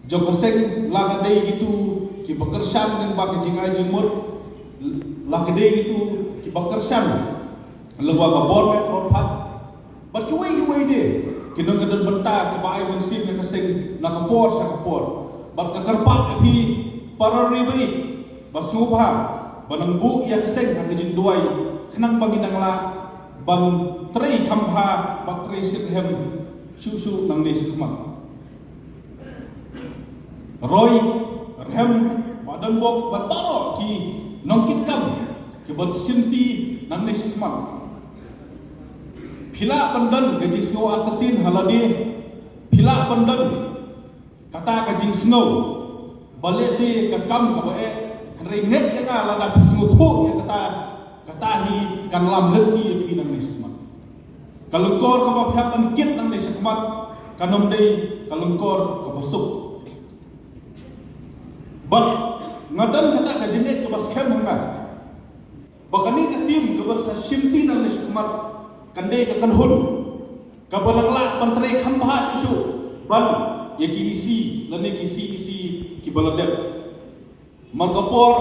Joko seng lakadei gitu ki bekersan dengan baka jingai jemur lakadei gitu ki bekersan lewa ka bormet borpat bat ki wei de ki nang gadan benta ki bai bensin ka seng nakapor sa kapor bat ka karpat ki para ribai basubha banang bu ya keseng ka jing duai kenang banginang la ban trei khamha bat trei sithem su nang ne sikmat Roy rem badan bok bataro ki nongkit kam ki bot sinti nang ne sikmat Pila pandan gajing snow artatin haladi pila pandan kata gajing snow balesi ka kam ka bae ringet ya nga lada pisngu thu ya kata hi kan lam leti ki nang ne sikmat kalungkor ka ba phapan kit nang ne sikmat kanom dei kalungkor ka basuk But ngadan kata kajenet ke baskem hanga. Bakani ke tim ke bar sa simti nang ni sikmat kande ke kanhun. Ka balangla pantre khambha susu. Ban yaki isi lani isi ki baladep. Magapor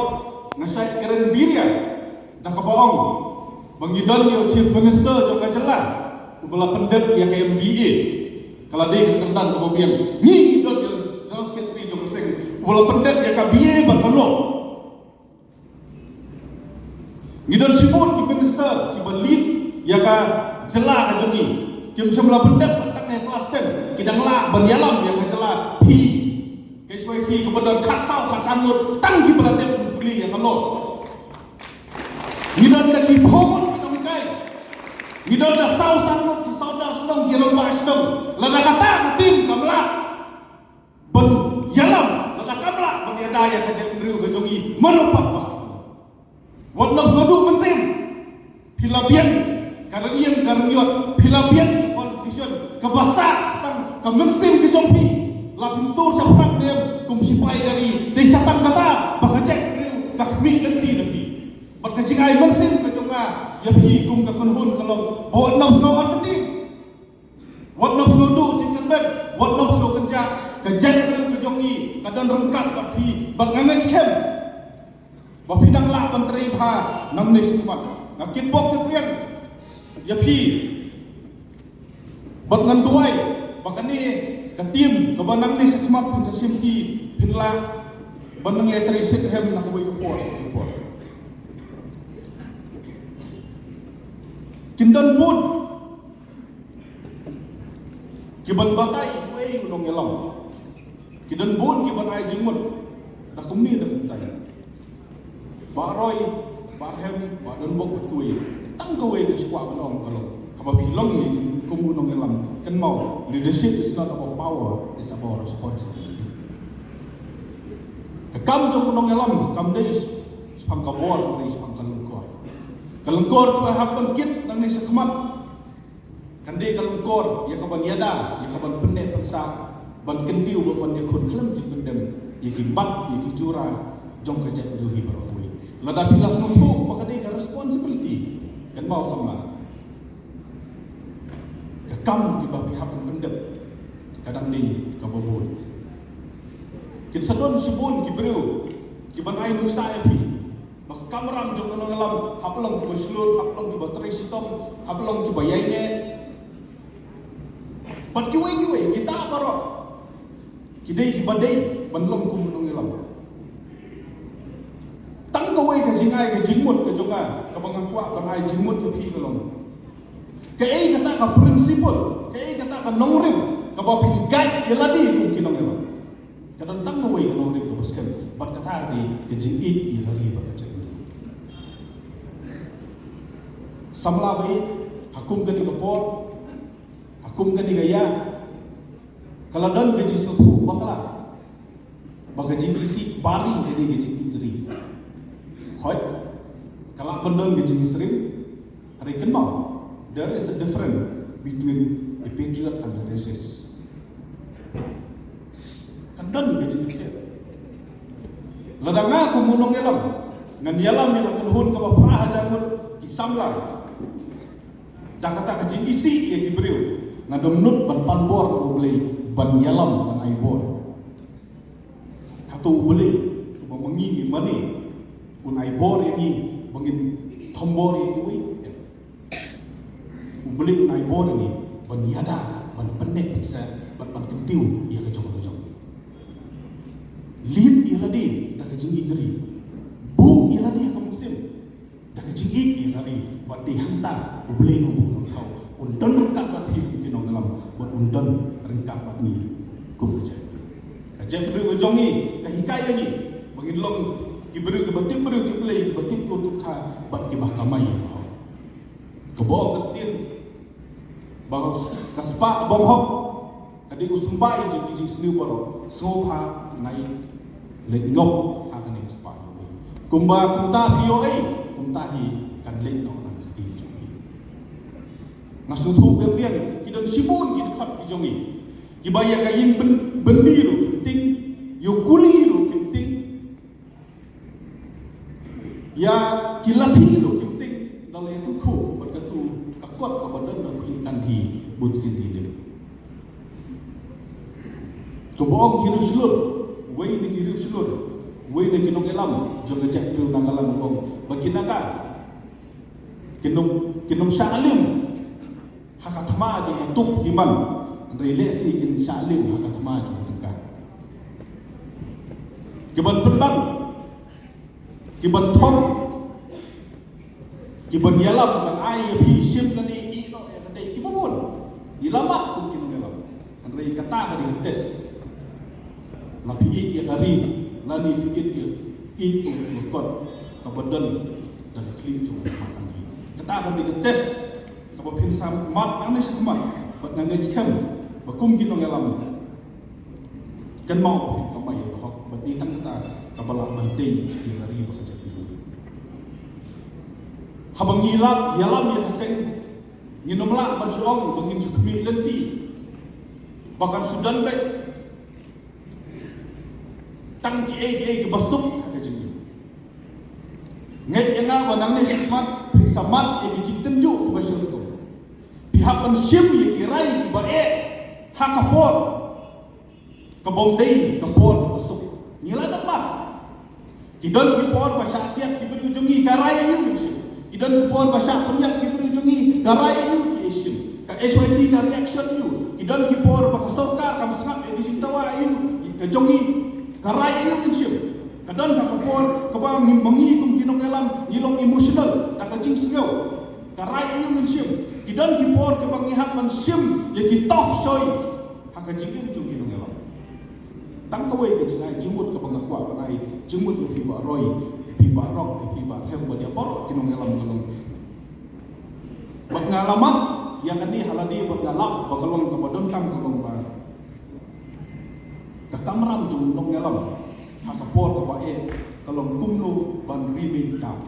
ngasai keren biria dak baong. Bangidon yo chief minister jo kajela. Ubala pendep ya ke MBA. Kala de ke kendan ke bobiang. Ni idon yo general secretary jo keseng. Wala pendek ya kabiye bakalo. Ngidon sibut ki minister ki balit ya ka jela ka jeni. Kim semula pendek tak ya kelas 10 kidang la ban yalam ya ka jela pi. KSYC ke badan khasau khasanut tang ki baladep puli ya kalo. Ngidon da ki phomon ekonomikai. Ngidon da sau sanut ki saudar sedang ki lomba sedang. Lada kata tim kamla. Ben yalam kamla baniadaya kajet meriu kejongi menupak pak wat nam sodu mensim pilabian karenian kareniot pilabian constitution kebasak setang ke mensim kejompi lapintur saprak dem kumsipai dari desa tang kata bakajek meriu kakmi nanti nabi bat kajingai mensim kejonga ya pi kum ka kunhun kalau wat nam sodu tadi wat nam sodu jingkan bet wat nam sodu kenja kajet meriu kejongi kadang rengkat bagi bangangan skem bapidang la menteri pha nang ne sikmat ngakin bok keprian ya pi bangan duai bakani katim ke banang ne sikmat pun simki pinla banang ya tri sikhem nak boy report kindan pun kiban batai wei udong elong Kidan bon ki ban ai jingmut da kumni da kumtai baroi barhem badan bok kuwi tang kuwi de squat nong kalau kaba pilong ni kumu nong elam kan mau leadership is not about power, it's about responsibility kam jong nong elam kam de spang kabor ni spang kalungkor pa hapan kit nang ni sakmat kan de kalungkor ya kaban yada ya kaban penne pensa ban kentiu ban ya khun khlam jing bendem yaki bat yaki jura jong ka jet duhi baroi lada pilas no thu pakade ka responsibility kan mau sama ka kam ki ba pihak bendem kadang ni ka bobon kin sadon subun ki bru ki ban ai nu sa pi bak kamram jong no ngalam haplong ki baslur haplong ki bateri sitom haplong ki bayaine bat ki we kita baro Kidai ki badai banlong kum nong elam. Tang ka wei ka jingai ka jingmut ka jonga ka bangang kwa bangai jingmut ka pi kalong. Ka ei kata ka principle, ka ei kata ka nongrim ka ba pin guide yeladi kum kinong elam. Kadang tang ka wei ka nongrim ka baskan bat kata ni ka jingit yelari ba ka jeng. Samla bai hakum ka ni ka por, hakum ka ni ka ya. Kalau dan gaji suatu bakla, bagaji isi bari jadi gaji indri. Hoi, kalau pendon gaji istri, hari kenal, there is a difference between a patriot and a racist. Kendon gaji indri. Ladang aku munong elam, ngan yalam yang kenhun kaba praha jangut kisamla. Dah kata gaji isi ia kiberiu, ngadom nut ban panbor boleh ban yalam ban aibor hatu beli mengingi mani unai bor ini bangin tombor itu beli unai bor ini banyada ban pendek bisa ban kentiu ia kejong lid ia ladi dah kejing idri bu ia ladi ka musim dah kejing ia lari bat dihanta beli no bu tau undon rengkat bat hidup kinong dalam bat undon rengkat bat ni kum kejang beri kejong ni kahikaya ni bangin long kiberi kebatip beri kiplay kibatip ko tukha bat kibah kamay kebong ketin bahaw kaspa bomhok kadi usumbai je kijing sniu baro soha nai le ngop ha kani kaspa yo kumba kumta pio kumta hi kan le no na ti jongi ngasu thu biang kidon sibun kid khat ki jongi kibaya kaying bendi ro ting yo kuli ro ting ya kilati ro ting dalai tu khu berkatu kakot ka badan dah klikan hi bun sin hidup kebong hidup seluruh wei ni hidup seluruh wei ni kinong elam jong ngejak tu nakalan ngong bagi naga kinong syalim hakatma jong tup giman relasi kin syalim hakatma jong tengkah kiban pendang kiban thom kiban yalam ban ai pi sim kani i no ya kadai kibabon ilamat kum kinong yalam andai kata ka di tes la pi i ya kari lani pi i ngkot ka badan dan kli tu makan ni kata ka di tes ka ba pin sam mat nang ni semat bat nang ngej kam ba kum kinong yalam kan mau ka mai ka hok bat ni tang kata ka bala penting di kari ba kerja habang ilak yalam ya kaseng nginomla mansuong bangin sukmi lenti bahkan sudan baik tangki ke basuk kata jadi ngai yang wanang ni semat samat yang bijik tenju ke basuk itu pihak pensim yang kirai ke bae hakapor ke bomdei ke por ke basuk nila dapat kidon ke por pasyak siap diberi ujungi karai yang bisa kidan kepon pasyak penyak diberi ujungi garai you kisim ka SYC ka reaction you kidan kepon pakasokar kam sngap di sintawa you kejongi garai you kisim kadan ka kepon kebang ngimbangi kum kinong elam ngilong emotional ta kacing sngau garai you kisim kidan kepon kebang ngihak man sim ye ki tough choice ha kacing ujung kinong elam tang kawai ke jingai jumut ke bangakwa banai jumut ke piba roy piba rock piba hem badia bor kinong elam kalong bak ngalamat yang kani haladi bak ngalap bakalong kabadon kam kalong ba ka kamram jung nong elam ha kapor ka bae kalong kumno ban rimin kam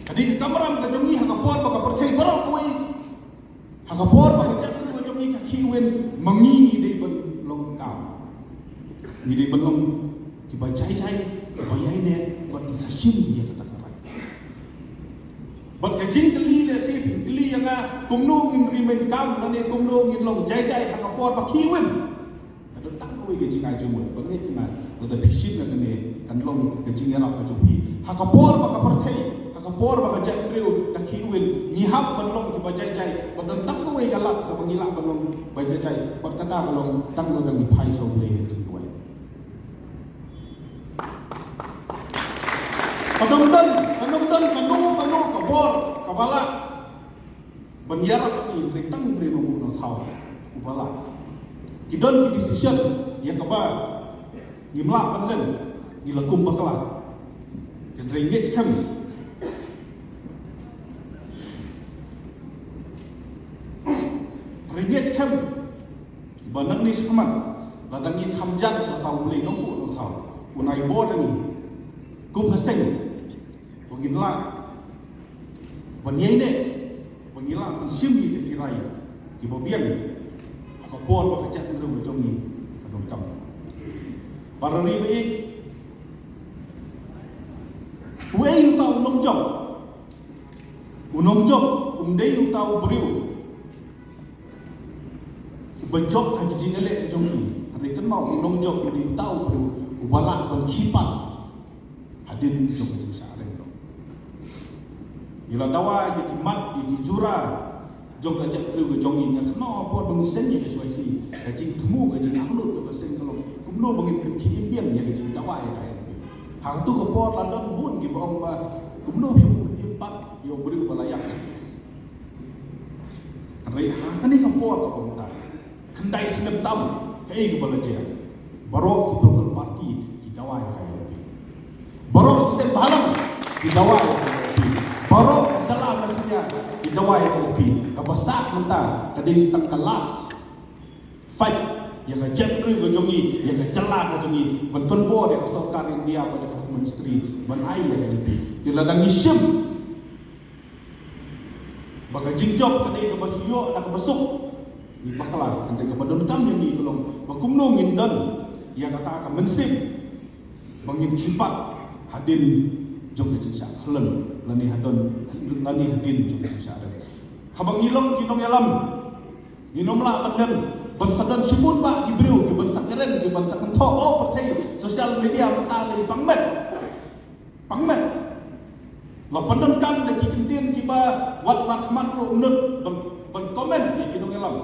kadi ka kamram ka jungi ha kapor ba ka perthai barok koi ha kapor ba ka ka jungi ka kiwen mangi de ban long kam ni de ban long kiba cai bayai ne bat ni sasim dia kata karai bat kajing keli ne se keli yang kumno ngin rimen kam na ne kumno ngin long cai hakapor ba kiwen adon tak ko ge jingai jumut bat ne kina ada pisim na ne kan long kajing era ka jupi hakapor ba ka perthai hakapor ba ka jakriu ka kiwen ni hab ban long kiba cai bat don tak ko ge galak ka bangila ban long ba cai bat kata long tang lo dang pai so ble Kadang-kadang kanu kabor kabala banyarak ni retang breno no thau ubala kidon ki decision ya kaba ngimla panlen nilakum bakala dan ringgit kam banang ni sekaman ladang ni khamjan sa tau le no no thau unai bo ni kum haseng Pengila, penyai ne, pengila pensim di kirai, kibobian, aku pun berkacak dengan berjomi, kadang kam. Para ribu Wei tahu unong job, umdei tahu beriu, berjob haji jingale jongki, hari mau inongjok di tahu pada ubalak dan kipat hadin jok jeng sareng dong. Ila dawa ye kimat ye jura jok ajak ru jongi nya kena apa bangisen ye SYC jing temu jing ahlut to sen kalau kumno bangin ki impian ye jing dawa ye kae. Hang tu ko por London bun ki bong ba kumno impat yo beri balayak. Rai ha kani ka por ka bong ta. Kendai senep tam kai ke balaja. Barok ki political party ki dawa ye kae. Barok ki sen balang ki dawa ye kae. Barok jalan maksudnya di dawai kopi kabasak mentah kadang setengah kelas fight ya ka jepri go jongi ya ka cela ka jongi ban penbo dia ka sarkar India pada ka ministry ban ai ya LP tiladang isim baka jingjob kadang ka basuyo nak besuk ni bakalan kadang ka badon kam ni kolong bakumno ngindan ya kata ka mensip bangin kipat hadin jom ke jingsa khlen lani hadin jom ke jingsa ada habang ilong kinong yalam inom la bandem ban sadan simun ba gibriu ki ban sakeren ki ban sakento oh pertai sosial media mentale pangmet la pandon kam de ki kintin ki ba wat marhamat ro unut ban komen ki kinong yalam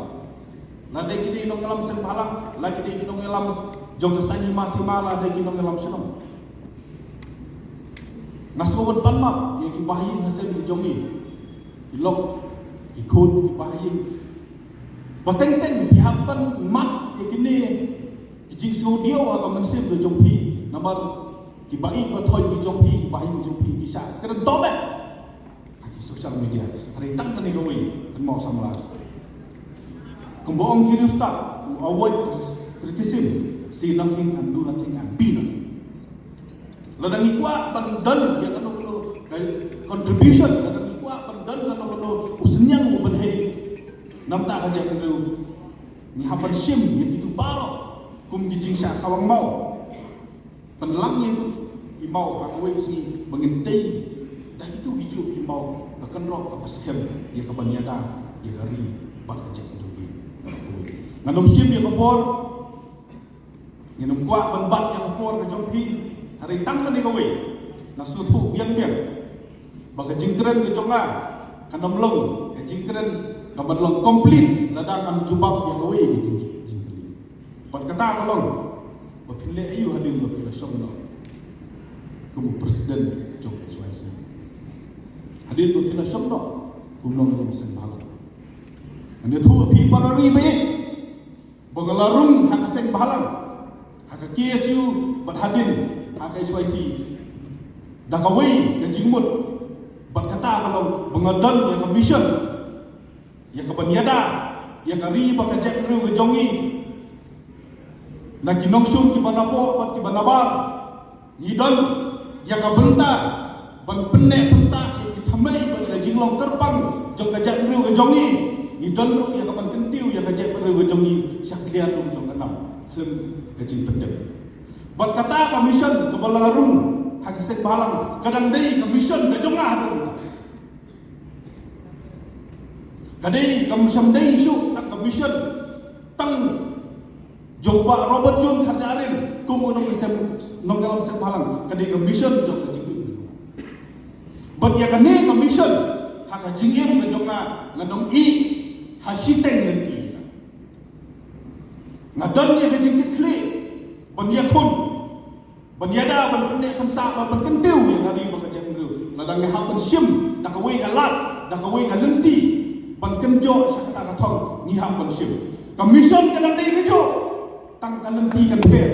la de ki kinong yalam sen balang la ki kinong yalam jom ke sanyi masimala de kinong yalam senong Nasawan panmap yang kibahin hasil dijongi, ilok, ikut kibahin, bateng-teng bihapan mat yang kini kijing saudio atau mensip dijongpi, namar kibahin bathoy dijongpi, kibahin dijongpi kisah, keren tomet, kaki sosial media, hari tang kan igawi, kan mau samla, kemboong kiri ustad, avoid criticism, see nothing and do nothing and be nothing. Ladang ikwa pandan yang kena contribution ladang ikwa pandan kena usnyang mo banhei namta ka jang ru ni hapan sim yang itu baro kum gijing sa kawang mau penlang itu imau aku si mengentai dah itu biju imau akan rok ka paskem ya ka banyada ya hari bat ka jang ru nganom sim ya kapor nganom kwa banbat ya kapor ka jongpi hari tangkan ni gawe nasutu biang baka jingkren ke jonga kanamlong jingkren kamadlong komplit ladakan jubab yang gawe gitu jingkren pat kata kalong bapile ayu hadin bapile songno kumu presiden jong SYC hadin bapile songno kumlong ngom sen bahala ane thu api parari be bangalarung hakaseng bahalang haka KSU bat hadin hak SYC dah kawai ke jingmut bat kata kalau mengadon ya ke mission ya ke banyada ya ke riba ke jekru ke jongi nak kinongsun ki banapo bat ki banabar ngidon ya ke benta ban penek pensa ya ki thamai ban ke jinglong terpang jong ke jekru ke jongi ngidon ru ya ke ban kentiu ya ke jekru ke jongi syaklian dum jong kenam klem ke jing pendem buat kata komisen ke Balarung hakisek balang kadang dei komisen ke jongah tu kadai komisen dei su tak komisen tang jomba Robert John Harjarin kumu nong sem nong dalam sem balang kadai komisen jong jingim buat ya kane komisen hak jingim ke jongah ngadong i hasiteng nanti ngadon ya ke jingkit kli banyakun banyada banyak pensa bankentiu yang hari bekerja dulu ladang hapan sim dak kawai galat dak kawai galenti bankenjo sakata katong ni hapan sim komisen kadang dei kejo tang galenti kan per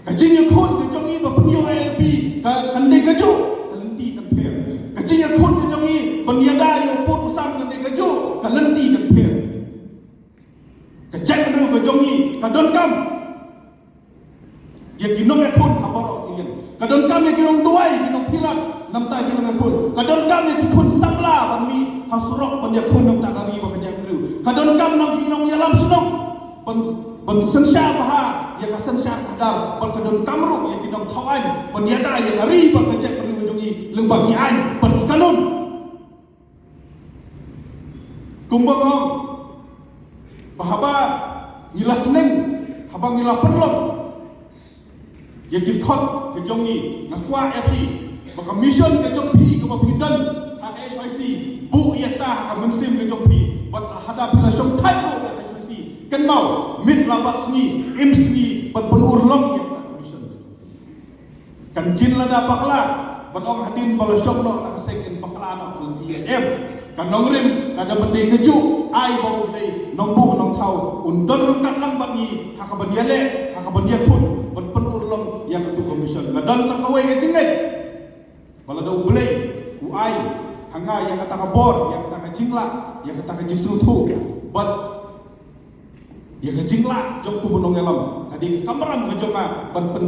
kajing yakun ke jongi banyo LP kan dei kejo galenti kan per kajing yakun ke jongi banyada yo put usam kan dei kejo galenti kan per kejak ru ke jongi kadon kam ya kinong ekun habaro kilian kadon kam ya kinong tuai kinong pirat namta kinong ekun kadon kam ya kikun samla banmi hasurok ban yakun namta kari ba kejak ru kadon kam nang kinong yalam sunong ban sensya baha ya ka sensya kadar ban kadon kamru ya kinong thawan ban yada ya kari ba kejak ru jongi lembagi an ban kanun kumbang bahaba ngila seneng habang ngila perlok yakin khot ke jongi nakwa epi maka mission ke jong pi ke bapidan hak HYC bu yata hak mensim ke jong pi bat hadap la jong thapo hak HYC kan mau mit labat sni im sni bat penur long yata mission kan jin la da pakla ban ong hadin bala jong no nak sek in pakla no kelti em kan nong rim kada bende keju ai bau le nong bu nong thau undon rongkat lang bat ni hak ban yale hak ban yakut ban penur long yang ketu commission gadan tak kawai ke jingeng bala dau belai uai hanga yang kata kabor yang kata jingla yang kata jingsutu bat yang jingla jok ku bunong elam tadi kameram ke jonga ban pen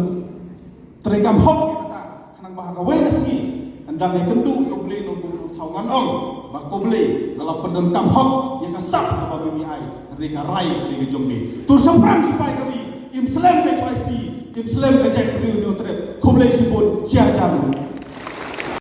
teregam hok yang kata kanang bahaka we keski andang yang kendu yo belai no thaungan ong ba ko belai kalau pendem kam hok yang kasap ka bimi ai rega rai ke jong ni tur samprang sipai kami im slam ke HYC im slam ke jek reunion trip